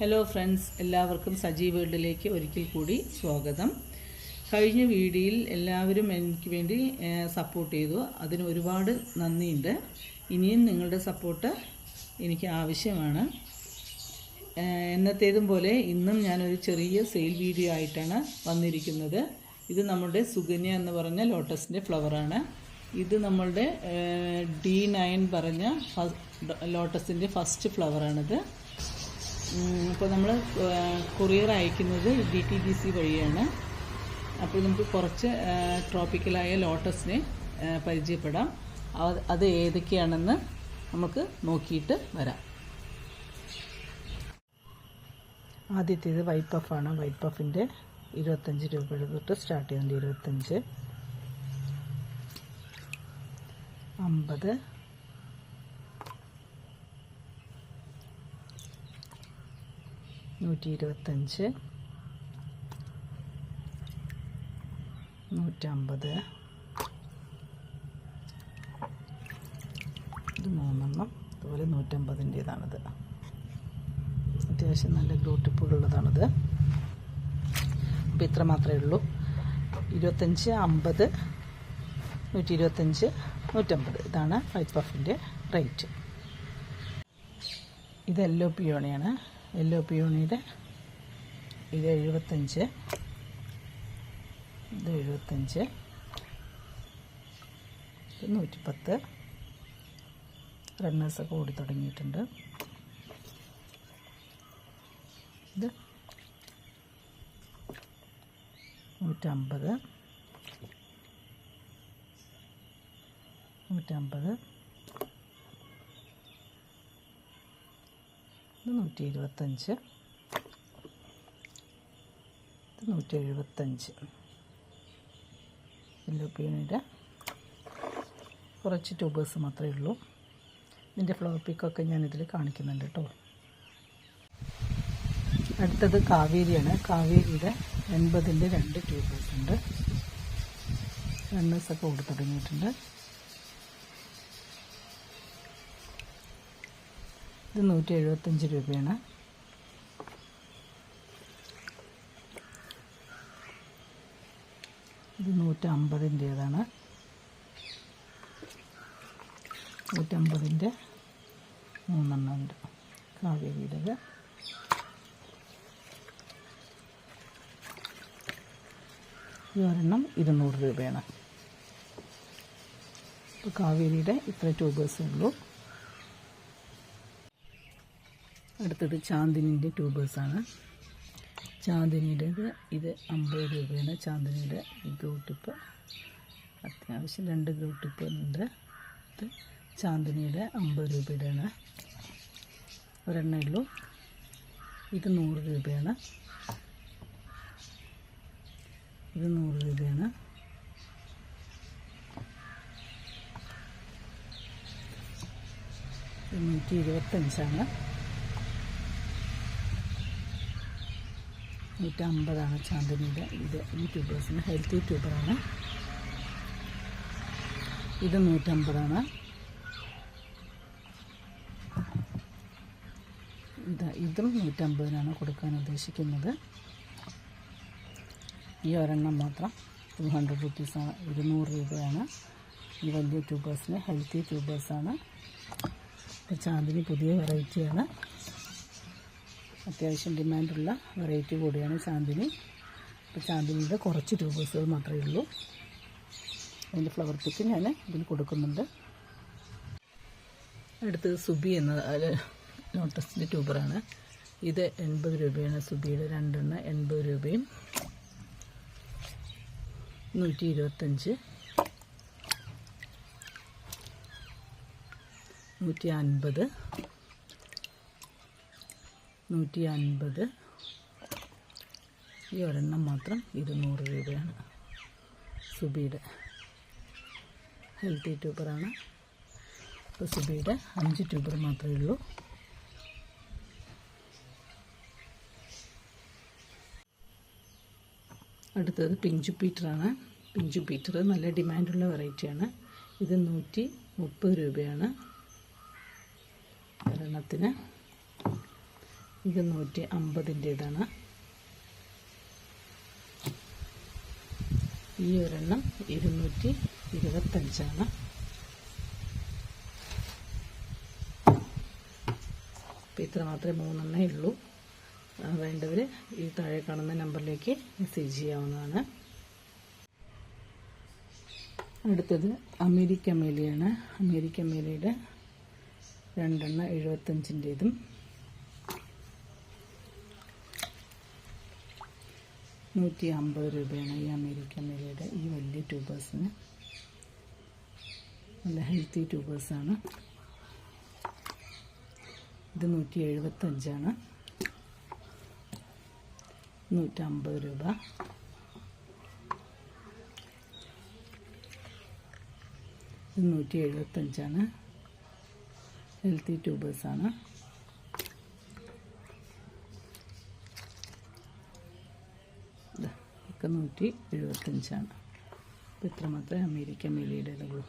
Hello friends, എല്ലാവർക്കും സജി വേൾഡിലേക്ക് ഒരിക്കൽ കൂടി സ്വാഗതം. കഴിഞ്ഞ വീഡിയോയിൽ എല്ലാവരും എനിക്ക് വേണ്ടി സപ്പോർട്ട് ചെയ്തു. അതിന് ഒരുപാട് നന്ദിയുണ്ട്. ഇനിയും നിങ്ങളുടെ സപ്പോർട്ട് എനിക്ക് ആവശ്യമാണ്. എന്നത്തേതും പോലെ ഇന്നും ഞാനൊരു ചെറിയ സെയിൽ വീഡിയോ ആയിട്ടാണ് വന്നിരിക്കുന്നത്. ഇത് നമ്മുടെ സുകന്യ എന്ന് പറഞ്ഞ ലോട്ടസിൻ്റെ ഫ്ലവറാണ്. ഇത് നമ്മളുടെ D9 പറഞ്ഞ ലോട്ടസിൻ്റെ ഫസ്റ്റ് ഫ്ലവറാണിത്. അപ്പോൾ നമ്മൾ കൊറിയർ അയക്കുന്നത് DTDC വഴിയാണ്. അപ്പോൾ നമുക്ക് കുറച്ച് ട്രോപ്പിക്കലായ ലോട്ടസിനെ പരിചയപ്പെടാം. അത് ഏതൊക്കെയാണെന്ന് നമുക്ക് നോക്കിയിട്ട് വരാം. ആദ്യത്തേത് വൈറ്റ് പഫാണ്. വൈറ്റ് പഫിൻ്റെ 25 രൂപയുടെ തൊട്ട് സ്റ്റാർട്ട് ചെയ്യുന്നുണ്ട്. 25, 50, 125, 150, ഇത് 3 അതുപോലെ 150ൻ്റേതാണിത്. അത്യാവശ്യം നല്ല ഗ്ലൂ ടിപ്പുകളുള്ളതാണിത്. അപ്പോൾ ഇത്ര മാത്രമേ ഉള്ളൂ. 25, 50, 125, 150 ഇതാണ് വൈറ്റ് പഫിൻ്റെ റേറ്റ്. ഇത് യെല്ലോ പിയോണിയാണ്. യെല്ലോ പിയോണിയുടെ ഇത് 75, ഇത് 75, ഇത് 110. റണ്ണേഴ്സൊക്കെ ഓടി തുടങ്ങിയിട്ടുണ്ട്. ഇത് 150, 150, ഇത് 125, ഇത് 175. യെല്ലോ പിയോണിയുടെ കുറച്ച് ട്യൂബേഴ്സ് മാത്രമേ ഉള്ളൂ. ഇതിൻ്റെ ഫ്ലവർ പിക്കൊക്കെ ഞാനിതിൽ കാണിക്കുന്നുണ്ട് കേട്ടോ. അടുത്തത് കാവേരിയാണ്. കാവേരിയുടെ 80ൻ്റെ 2 ട്യൂബേഴ്സ് ഉണ്ട്. റണ്ണേഴ്സൊക്കെ ഓടി തുടങ്ങിയിട്ടുണ്ട്. ഇത് 175 രൂപയാണ്. ഇത് 150ൻ്റേതാണ്. 150ൻ്റെ 3 ഉണ്ട് കാവേരിയുടേത്. ഈ ഒരെണ്ണം 200 രൂപയാണ്. ഇപ്പോൾ കാവേരിയുടെ ഇത്ര ട്യൂബേഴ്സേ ഉള്ളൂ. അടുത്തത് ചാന്ദിനിൻ്റെ ട്യൂബേഴ്സാണ്. ചാന്ദിനിയുടേത് ഇത് 50 രൂപയാണ്. ചാന്ദിനിയുടെ ഗ്ലൂ ടിപ്പ് അത്യാവശ്യം 2 ഗ്ലൂ ടിപ്പ് ഉണ്ട്. ഇത് ചാന്ദിനിയുടെ 50 രൂപയുടെയാണ്. ഒരെണ്ണേ ഉള്ളൂ. ഇത് 100 രൂപയാണ്. ഇത് 100 രൂപയാണ്. ഇത് 125ആണ്. 150 ചാന്ദിനിയുടെ. ഇത് ഈ ട്യൂബേഴ്സിന് ഹെൽത്തി ട്യൂബറാണ്. ഇത് 150. ഇതും 150 കൊടുക്കാൻ ഉദ്ദേശിക്കുന്നത്. ഈ ഒരെണ്ണം മാത്രം 200 റുപ്പീസാണ്. 200 രൂപയാണ്. ഈ വലിയ ട്യൂബേഴ്സിന് ഹെൽത്തി ട്യൂബേഴ്സാണ്. ചാന്ദിനി പുതിയ വെറൈറ്റിയാണ്. അത്യാവശ്യം ഡിമാൻഡുള്ള വെറൈറ്റി കൂടിയാണ് ചാന്ദിനി. അപ്പോൾ ചാന്ദിനിയുടെ കുറച്ച് ട്യൂബേഴ്സുകൾ മാത്രമേ ഉള്ളൂ. അതിൻ്റെ ഫ്ലവർ പിക്ക് ഞാൻ ഇതിൽ കൊടുക്കുന്നുണ്ട്. അടുത്തത് സുബി എന്ന ലോട്ടസിൻ്റെ ട്യൂബറാണ്. ഇത് 80 രൂപയാണ്. സുബിയുടെ 2 എണ്ണം 80 രൂപയും. 125, 150, 150. ഈ ഒരെണ്ണം മാത്രം 200 രൂപയാണ്. സുബിയുടെ ഹെൽത്തി ട്യൂബറാണ്. ഇപ്പോൾ സുബിയുടെ 5 ട്യൂബർ മാത്രമേ ഉള്ളൂ. അടുത്തത് പിങ്ക് ജുപ്പിറ്ററാണ്. പിങ്ക് ജുപ്പിറ്റർ നല്ല ഡിമാൻഡുള്ള വെറൈറ്റിയാണ്. ഇത് 130 രൂപയാണ് ഒരെണ്ണത്തിന്. ഇത് 150-ൻ്റേതാണ്. ഈ ഒരെണ്ണം 225. അപ്പോൾ ഇത്ര മാത്രമേ 3 ഉള്ളൂ. വേണ്ടവർ ഈ താഴെ കാണുന്ന നമ്പറിലേക്ക് മെസ്സേജ് ചെയ്യാവുന്നതാണ്. അടുത്തത് അമേരിക്ക മേലിയാണ്. അമേരിക്ക മേലിയുടെ 2 75-ൻ്റേതും 150 രൂപയാണ്. ഈ അമേരിക്ക മേലിയുടെ ഈ വലിയ ട്യൂബേഴ്സിന് നല്ല ഹെൽത്തി ട്യൂബേഴ്സാണ്. ഇത് 175, 150 രൂപ. ഇത് 175, ഹെൽത്തി ട്യൂബേഴ്സാണ്. ഇതൊക്കെ 175. അപ്പോൾ ഇത്ര മാത്രമേ അമേരിക്ക മേലിയുടെ ഉള്ളൂ.